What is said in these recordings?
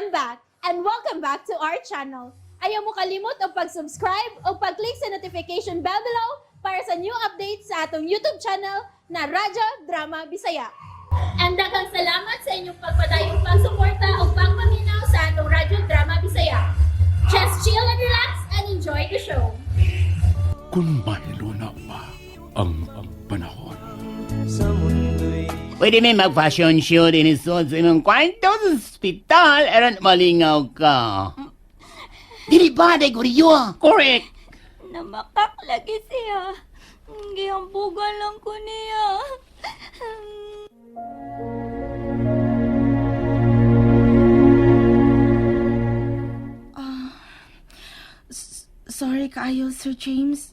I'm back, and welcome back to our channel. Ayaw mo kalimot o pag-subscribe o pag-click sa notification bell below para sa new updates sa atong YouTube channel na Radyo Drama Bisaya. And daghang salamat sa inyong pagpadayong pagsuporta o pagpaminaw sa atong Radyo Drama Bisaya. Just chill and relax and enjoy the show. Kung mahiluna pa ang panahon. Pwede may mag-fashion shoot inisod sa imong kwarto sa ospital aron malingaw ka. Dili ba, day Guriyo? Correct! Namakak lagi siya. Gihambugan lang ko niya. Sorry kaayo, Sir James.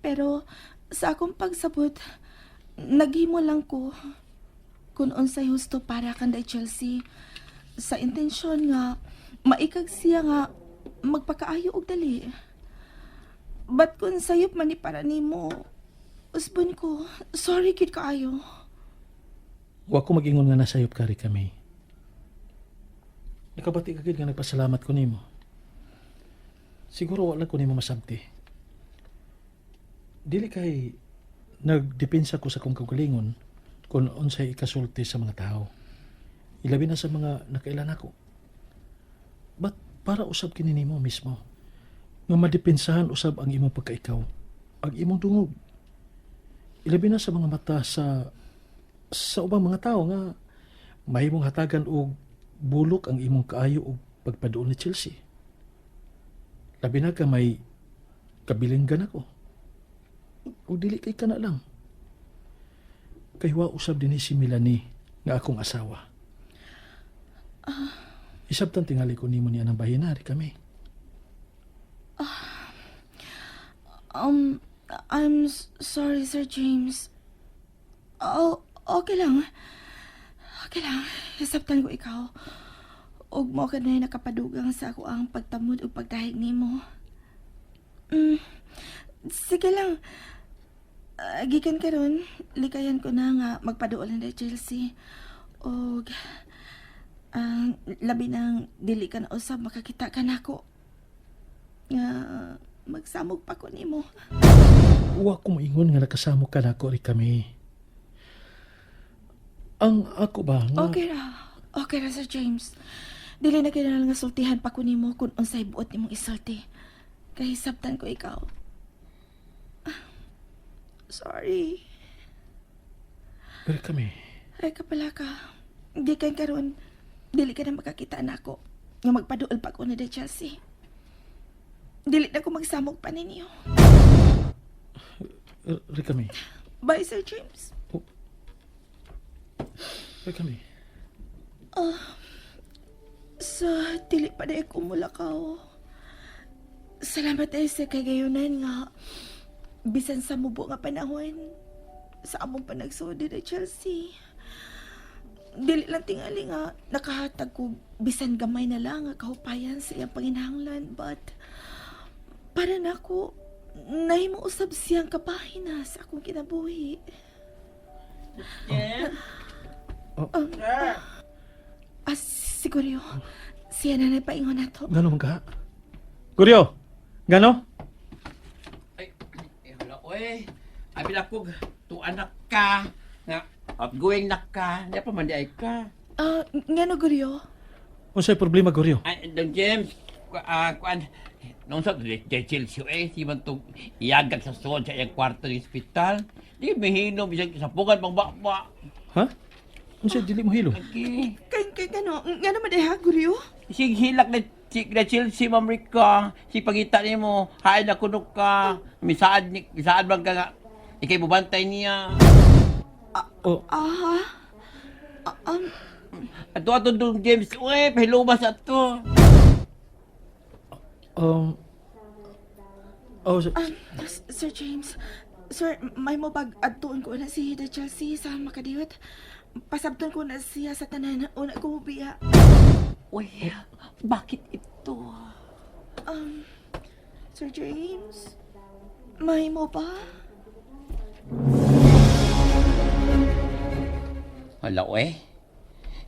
Pero sa akong pagsabot, naghimo lang ko kung unsay husto para kanday Chelsea sa intensyon nga maikag siya nga magpakaayo og dali. But kung sayop man ni para nimo, usbon ko, sorry gid kaayo. Wa ko mag-ingon nga nasayop kari kami. Nakabati ka gid nga nagpasalamat ko nimo. Siguro wala ko nimo masabti. Dili kay nagdepensa ko sa kong kagalingon kung unsay ikasulti sa mga tao. Ilabi na sa mga nakailan ako. But para usab kini nimo mismo nga madepensahan usab ang imong pagkaikaw, ang imong dungog. Ilabi na sa mga mata sa ubang mga tao nga mahimong hatagan og bulok ang imong kaayo og pagpaduol ni Chelsea. Labi na ka may kabilinggan ako. O dili kay ka na lang. Kay wa usab din si Melanie nga akong asawa. Isabtan tingali ko nimo niya ng bahinari kami. I'm sorry, Sir James. Oh, okay lang. Okay lang. Isabtan ko ikaw. Og mo ka na nakapadugang sa ako ang pagtamod o pagdahig nimo. Sige lang. Gikan karon, likayan ko na nga magpaduol na Chelsea. Og labi nang dili ka na usab makakita ka nako. Nga magsamog pa ko nimo. Wa ko maingon nga nakasamo ka nako ri kami. Ang ako ba nga... Okay ra, Sir James. Dili na kailangan nga sultihan pa ko nimo kung unsay buot nimong isulti. Kay sabtan ko ikaw. Sorry. Pero kami, Ay kapala ka. Di kay karon, dili ka na makakita na ako. Nga magpaduol pa ko na de Chelsea. Dili na ko magsamog pa ninyo. ri kami. Bye, Sir James. Ri kami. Sa dili pa na ako mulakaw. Salamat ay sa kagayunan nga bisan sa mubo nga panahon sa among panagsudi na Chelsea. Dili lang tingali nga nakahatag ko bisan gamay na lang nga kahupayan sa iyang panginahanglan, but para nako nahimo usab siyang kabahin na sa akong kinabuhi. Siguro siya na napaingon na to. Gano man ka? Guryo! Gano? Ay, wala ko eh. Abi na ko, tu anak ka. Nga, outgoing na ka. Hindi pa man di ay ka. Nga no, Guryo? Unsay problema, Guryo? Ay, Don James, kuan, nung sa Chelsea eh, si man to iyagat sa suod sa iyang kwarto ng ospital. Di mihinom, isang sapungan pang bakba. Ha? Unsay dili mo hilo? Okay. Kay nga naman ha, Guryo? Si hilak na Chelsea, Mamrika. Si pagita ni mo, hain na kunok ka. Misaad bang ka nga. Ikay bubantay niya. Ato Don James, uy, pahilubas ato. Sir James, sir, may mo bag adtuon ko na si The Chelsea sa makadiyot. Pasabton ko na siya sa tanan una ko biya. Uy, bakit ito? Sir James, may mo ba? Hala, uy.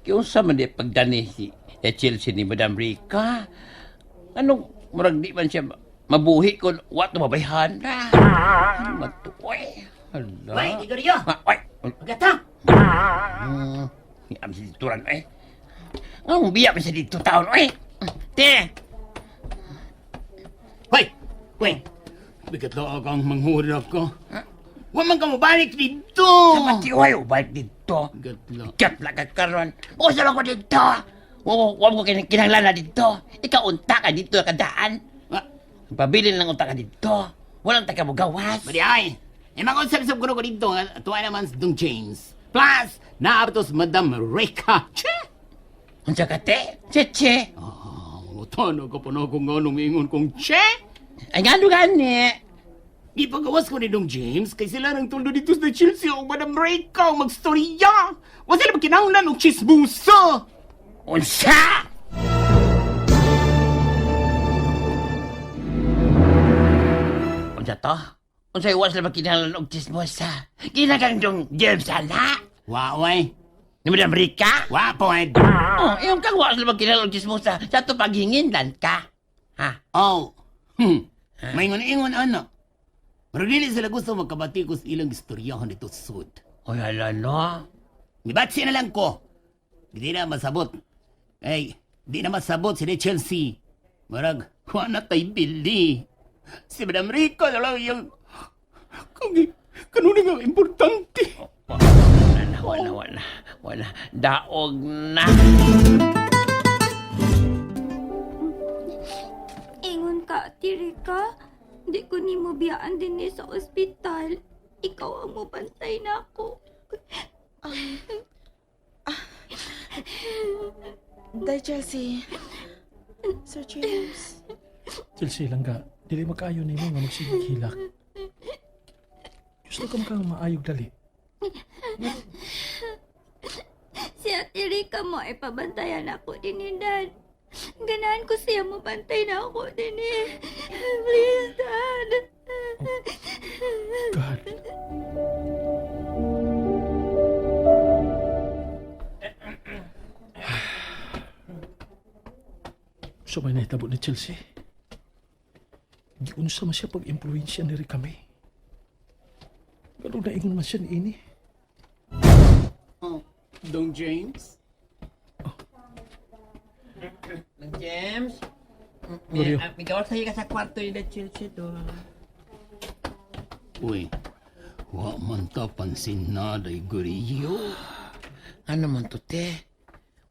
Kaya sa man di pagdani si Chelsea ni Madam Rica. Anong murag di man siya mabuhi kung wat na mabayhan na. Matuoy. Hala. Wait, Gregorio! Ay, Agata! am si turan eh. Ang biya man siya dito taon eh. Te. Hoy! Hoy! Bigat lang akong manghurap ko. Huwag man ka mabalik dito! Mati oy, balik dito. Bigat lang. Kat lagat karon. O sa ko dito. Wa mo kinahanglan na dito. Ikaw unta ka dito kadaan. Pabilin lang unta ka dito. Walang taga mo gawas. Madi ay! Mag-usap-usap ko dito. Tuwa naman sa Dong James. Plus, naabtos Madam Reka. Che! Unsa ka te? Cheche. Tano ka pa na kung nga ingon kong che? Ay nga gani. Ipagawas ko ni Dong James kay sila nang tuldo dito sa Chelsea o Madam Reka o magstorya. Wa sila makinanglan og chisbusa. Unsa? Unsa to? Unsa iwas na makinahanglan og chismosa? Ginagang dong James ana? Wa, way. Ni Madam Rica? Wa, poed. Oh, iyong kang was na makinahanglan og chismosa. Sa to paghinginlan ka. Ha? Oh. May ingon ano. Pero dili sila gusto magkabatikos ilang istoryahan dito sa sud. Oy, hala no. Nibatsi na lang ko. Di na masabot. Ay, di na masabot si Chelsea. Marag, kuha na tay bili. Si Madam Rica na lang yung... Kanuni nga importante. Wala. Daog na. Ingon ka, Tirika. Di ko ni mo biyaan din sa ospital. Ikaw ang mabantay na ako. Day, Chelsea. Sir James. Chelsea lang ka, dili makaayo nimo nga magsigilak. Gusto ko makang maayog dali. Si Ate Rika mo ay pabantayan ako din ni Dad. Ganahan ko siya mo bantay na ako din eh. Please, Dad. God. So may nahitabo ni Chelsea. Giunsa man siya pag-impluensya ni Rica May. Pero naingon man siya ni ini. Oh, Dong James? James? Glorio. Ikaw sa'yo ka sa kwarto yung Chelsea doon. Uy, wa man ta pansin na day Gregorio. Ano man to, te?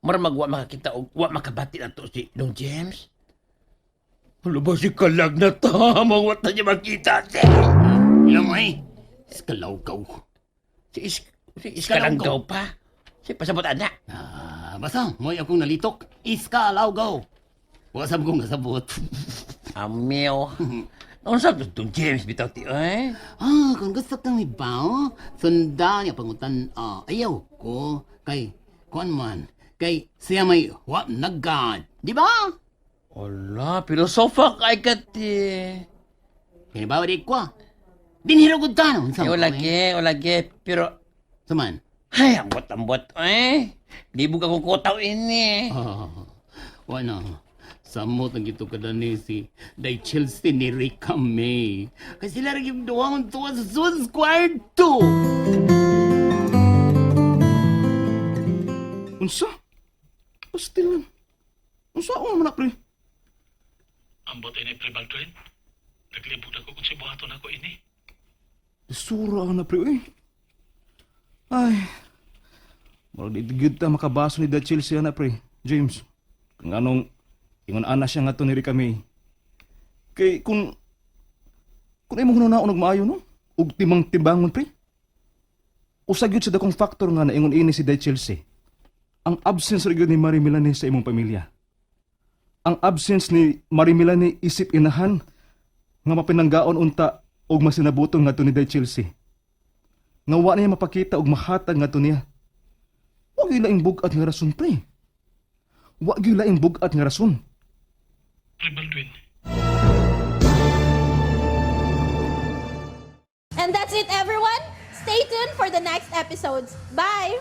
Maramag wa makakita o wa makabati na to si Dong James. Wala ba si Kalag na tamang wat na niya makita, te? Ilang mo eh. Iskalawgaw. Si Iskalanggaw pa. Si pasabot anak. Basta, mo akong nalitok. Iskalawgaw. Wasam kong kasabot. Amiw. Ano sabi Dong James bitaw, ti, eh? Kung gusto kang ibaw, sunda niya pangutan, ayaw ko. Kay, kuan man, kay siya may wap nagad. Di ba? Wala, filosofa kay ka, ti. Kaya ba, di ko? Dinhirugod ka no? Ay, wala ge. Pero, Saman? ay, ambot, eh. Libog akong kotaw ini. Wala. Samot ang ito kadani si Day Chelsea ni Rica May. Kasi sila rin yung duwang tuwa sa Suns kwarto. Unsa? Still, unsa ako naman na, pre? Ambot ini pre-Baldwin. Naglibog na ko kung si buhaton ako ini. Sura ka na, pre, eh. Ay, marag di ta makabaso ni da Chelsea na, pre. James, kung anong ingon ana siya nga to ni Rica May. Kay kung imo huno na unog maayo no, ug timang timbangon, pre. Usag yun sa dakong factor nga na ingon ini si da Chelsea. Ang absence rin ni Marie Melanie sa imong pamilya. Ang absence ni Marie Melanie isip inahan nga mapinanggaon unta og masinabuton nga to ni da Chelsea. Nga wa niya mapakita og mahatag nga to niya. Wa gyud laing bugat nga rason, pre. Wa gyud laing bugat nga rason. Pre-Baldwin. And that's it, everyone. Stay tuned for the next episodes. Bye!